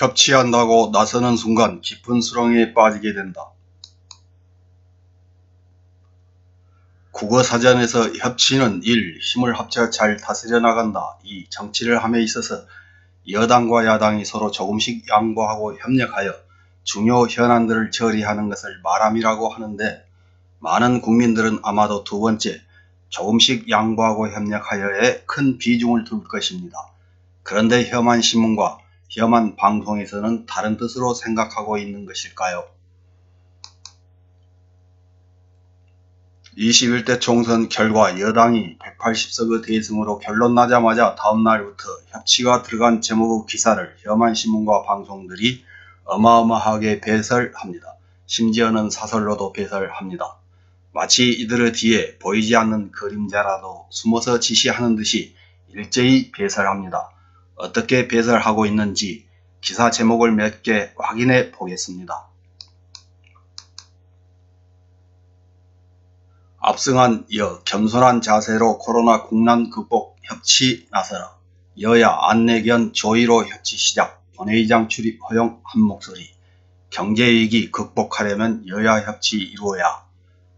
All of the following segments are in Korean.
협치한다고 나서는 순간 깊은 수렁에 빠지게 된다. 국어사전에서 협치는 1. 힘을 합쳐 잘 다스려 나간다. 2. 정치를 함에 있어서 여당과 야당이 서로 조금씩 양보하고 협력하여 중요 현안들을 처리하는 것을 말함이라고 하는데, 많은 국민들은 아마도 두 번째, 조금씩 양보하고 협력하여에 큰 비중을 둘 것입니다. 그런데 혐한 신문과 혐한 방송에서는 다른 뜻으로 생각하고 있는 것일까요? 21대 총선 결과 여당이 180석의 대승으로 결론 나자마자 다음날부터 협치가 들어간 제목의 기사를 혐한 신문과 방송들이 어마어마하게 배설합니다. 심지어는 사설로도 배설합니다. 마치 이들의 뒤에 보이지 않는 그림자라도 숨어서 지시하는 듯이 일제히 배설합니다. 어떻게 배설하고 있는지 기사 제목을 몇 개 확인해 보겠습니다. 압승한 겸손한 자세로 코로나 국난 극복 협치 나서라. 여야 안내견 조의로 협치 시작. 본회의장 출입 허용 한 목소리. 경제위기 극복하려면 여야 협치 이루어야.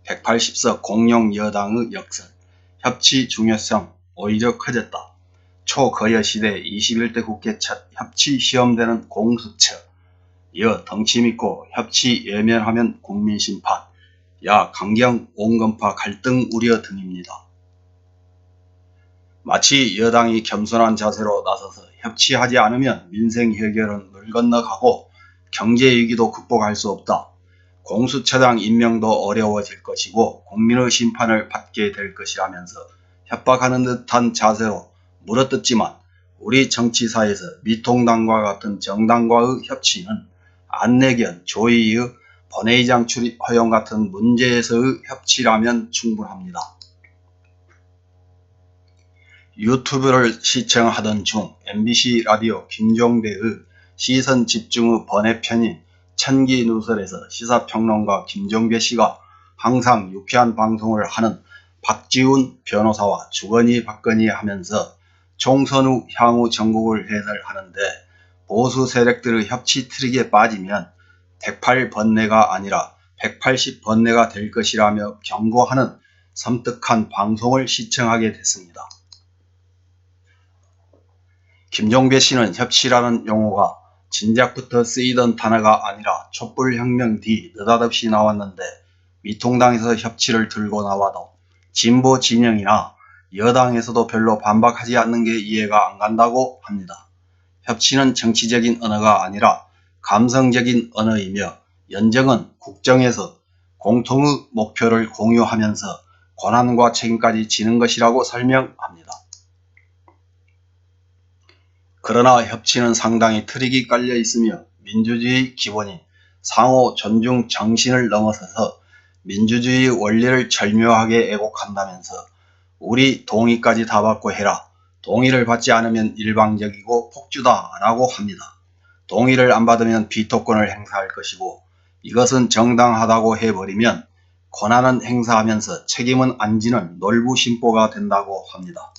180석 공룡 여당의 역설. 협치 중요성 오히려 커졌다. 초거여 시대 21대 국회 첫 협치 시험되는 공수처. 여 덩치 믿고 협치 예면하면 국민 심판. 야 강경 온건파 갈등 우려 등입니다. 마치 여당이 겸손한 자세로 나서서 협치하지 않으면 민생 해결은 물 건너가고 경제위기도 극복할 수 없다. 공수처장 임명도 어려워질 것이고 국민의 심판을 받게 될 것이라면서 협박하는 듯한 자세로 물어뜯지만, 우리 정치사에서 미통당과 같은 정당과의 협치는 안내견 조의의 본회의장 출입 허용 같은 문제에서의 협치라면 충분합니다. 유튜브를 시청하던 중 MBC 라디오 김종배의 시선 집중의 번외편인 천기누설에서 시사평론가 김종배 씨가 항상 유쾌한 방송을 하는 박지훈 변호사와 주거니 받거니 하면서 총선 후 향후 전국을 해설하는데, 보수 세력들의 협치 트릭에 빠지면 108번뇌가 아니라 180번뇌가 될 것이라며 경고하는 섬뜩한 방송을 시청하게 됐습니다. 김종배 씨는 협치라는 용어가 진작부터 쓰이던 단어가 아니라 촛불혁명 뒤 느닷없이 나왔는데, 미통당에서 협치를 들고 나와도 진보 진영이나 여당에서도 별로 반박하지 않는 게 이해가 안 간다고 합니다. 협치는 정치적인 언어가 아니라 감성적인 언어이며, 연정은 국정에서 공통의 목표를 공유하면서 권한과 책임까지 지는 것이라고 설명합니다. 그러나 협치는 상당히 트릭이 깔려 있으며 민주주의 기본인 상호 존중 정신을 넘어서서 민주주의 원리를 절묘하게 애곡한다면서 우리 동의까지 다 받고 해라. 동의를 받지 않으면 일방적이고 폭주다 라고 합니다. 동의를 안 받으면 비토권을 행사할 것이고, 이것은 정당하다고 해버리면 권한은 행사하면서 책임은 안 지는 놀부심보가 된다고 합니다.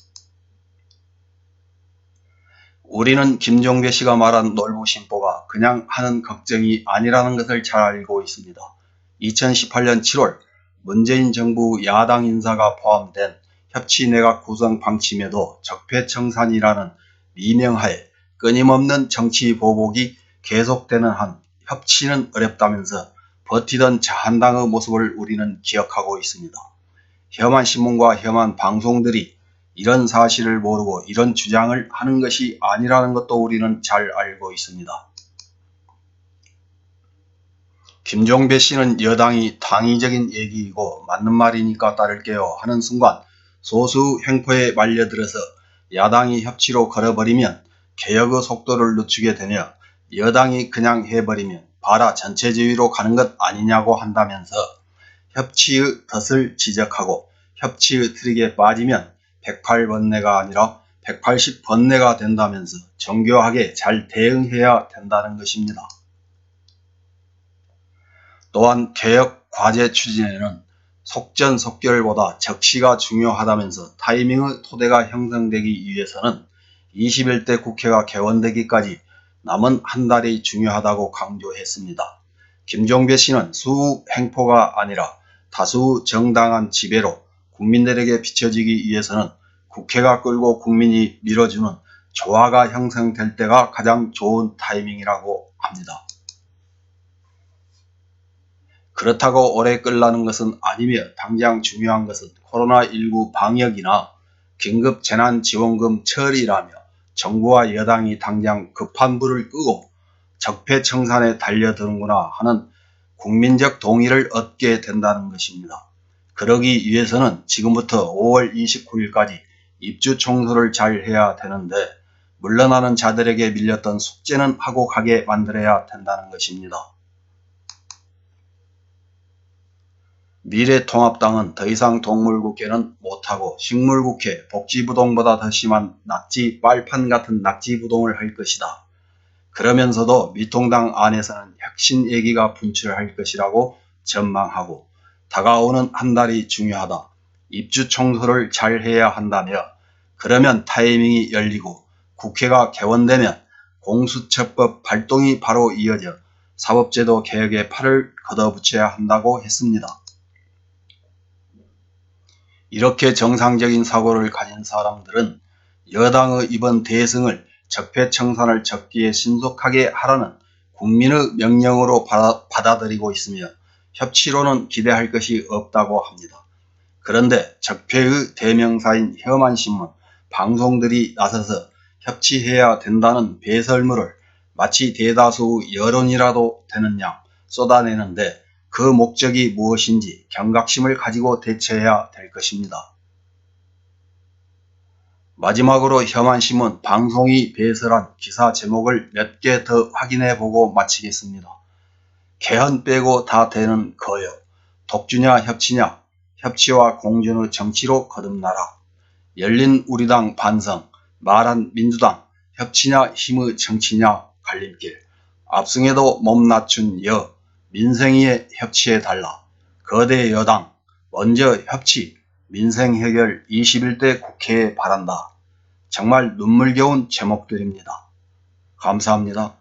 우리는 김종배 씨가 말한 놀부심보가 그냥 하는 걱정이 아니라는 것을 잘 알고 있습니다. 2018년 7월 문재인 정부 야당 인사가 포함된 협치내각 구성 방침에도 적폐청산이라는 미명하에 끊임없는 정치 보복이 계속되는 한 협치는 어렵다면서 버티던 자한당의 모습을 우리는 기억하고 있습니다. 혐한 신문과 혐한 방송들이 이런 사실을 모르고 이런 주장을 하는 것이 아니라는 것도 우리는 잘 알고 있습니다. 김종배 씨는 여당이 당위적인 얘기이고 맞는 말이니까 따를게요 하는 순간 소수 횡포에 말려들어서 야당이 협치로 걸어버리면 개혁의 속도를 늦추게 되며, 여당이 그냥 해버리면 봐라 전체주의로 가는 것 아니냐고 한다면서 협치의 덫을 지적하고, 협치의 트릭에 빠지면 108번뇌가 아니라 180번뇌가 된다면서 정교하게 잘 대응해야 된다는 것입니다. 또한 개혁 과제 추진에는 속전속결보다 적시가 중요하다면서 타이밍의 토대가 형성되기 위해서는 21대 국회가 개원되기까지 남은 한 달이 중요하다고 강조했습니다. 김종배 씨는 수행포가 아니라 다수 정당한 지배로 국민들에게 비춰지기 위해서는 국회가 끌고 국민이 밀어주는 조화가 형성될 때가 가장 좋은 타이밍이라고 합니다. 그렇다고 오래 끌라는 것은 아니며 당장 중요한 것은 코로나19 방역이나 긴급 재난지원금 처리라며 정부와 여당이 당장 급한 불을 끄고 적폐청산에 달려드는구나 하는 국민적 동의를 얻게 된다는 것입니다. 그러기 위해서는 지금부터 5월 29일까지 입주 청소를 잘 해야 되는데 물러나는 자들에게 밀렸던 숙제는 하고 가게 만들어야 된다는 것입니다. 미래통합당은 더 이상 동물국회는 못하고 식물국회, 복지부동보다 더 심한 낙지 빨판 같은 낙지부동을 할 것이다. 그러면서도 미통당 안에서는 혁신 얘기가 분출할 것이라고 전망하고 다가오는 한 달이 중요하다. 입주 청소를 잘 해야 한다며 그러면 타이밍이 열리고 국회가 개원되면 공수처법 발동이 바로 이어져 사법제도 개혁에 팔을 걷어붙여야 한다고 했습니다. 이렇게 정상적인 사고를 가진 사람들은 여당의 이번 대승을 적폐청산을 적기에 신속하게 하라는 국민의 명령으로 받아들이고 있으며 협치로는 기대할 것이 없다고 합니다. 그런데 적폐의 대명사인 혐한신문, 방송들이 나서서 협치해야 된다는 배설물을 마치 대다수의 여론이라도 되는 양 쏟아내는데 그 목적이 무엇인지 경각심을 가지고 대처해야 될 것입니다. 마지막으로 혐한신문 방송이 배설한 기사 제목을 몇 개 더 확인해보고 마치겠습니다. 개헌 빼고 다 되는 거요. 독주냐 협치냐. 협치와 공존의 정치로 거듭나라. 열린우리당 반성. 말한 민주당. 협치냐 힘의 정치냐 갈림길. 압승에도 몸 낮춘 여. 민생위에 협치해달라. 거대 여당. 먼저 협치. 민생해결 21대 국회에 바란다. 정말 눈물겨운 제목들입니다. 감사합니다.